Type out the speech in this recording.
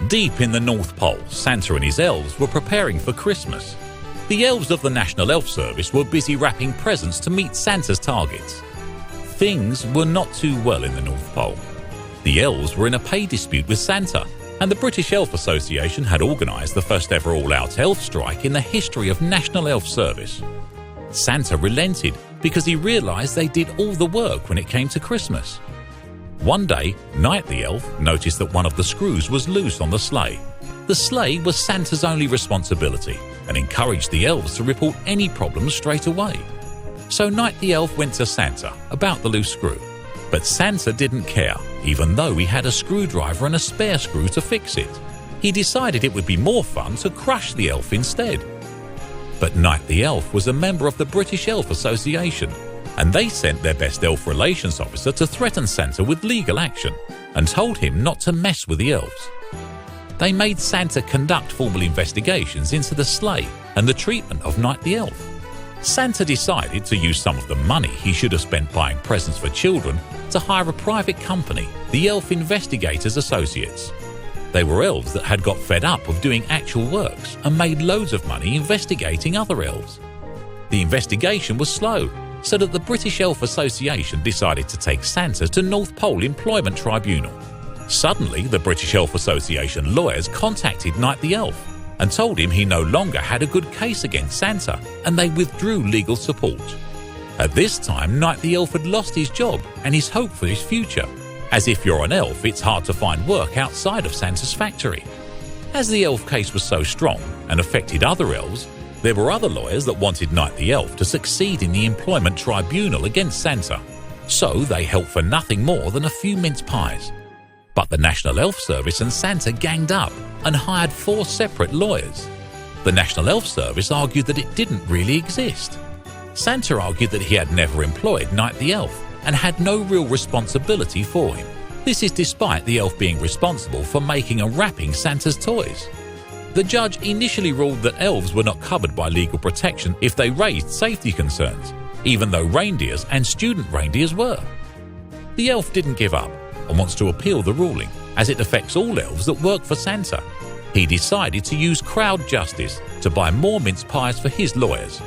Deep in the North Pole, Santa and his elves were preparing for Christmas. The elves of the National Elf Service were busy wrapping presents to meet Santa's targets. Things were not too well in the North Pole. The elves were in a pay dispute with Santa, and the British Elf Association had organised the first ever all-out elf strike in the history of National Elf Service. Santa relented because he realised they did all the work when it came to Christmas. One day, Night the elf noticed that one of the screws was loose on the sleigh. The sleigh was Santa's only responsibility and encouraged the elves to report any problems straight away. So Night the elf went to Santa about the loose screw. But Santa didn't care, even though he had a screwdriver and a spare screw to fix it. He decided it would be more fun to crush the elf instead. But Night the elf was a member of the British Elf Association, and they sent their best elf relations officer to threaten Santa with legal action and told him not to mess with the elves. They made Santa conduct formal investigations into the sleigh and the treatment of Night the elf. Santa decided to use some of the money he should have spent buying presents for children to hire a private company, the Elf Investigators Associates. They were elves that had got fed up of doing actual works and made loads of money investigating other elves. The investigation was slow, so that the British Elf Association decided to take Santa to North Pole Employment Tribunal. Suddenly, the British Elf Association lawyers contacted Night the elf and told him he no longer had a good case against Santa, and they withdrew legal support. At this time, Night the elf had lost his job and his hope for his future, as if you're an elf, it's hard to find work outside of Santa's factory. As the elf case was so strong and affected other elves, there were other lawyers that wanted Night the elf to succeed in the Employment Tribunal against Santa, so they helped for nothing more than a few mince pies. But the National Elf Service and Santa ganged up and hired 4 separate lawyers. The National Elf Service argued that it didn't really exist. Santa argued that he had never employed Night the elf and had no real responsibility for him. This is despite the elf being responsible for making and wrapping Santa's toys. The judge initially ruled that elves were not covered by legal protection if they raised safety concerns, even though reindeers and student reindeers were. The elf didn't give up and wants to appeal the ruling, as it affects all elves that work for Santa. He decided to use crowd justice to buy more mince pies for his lawyers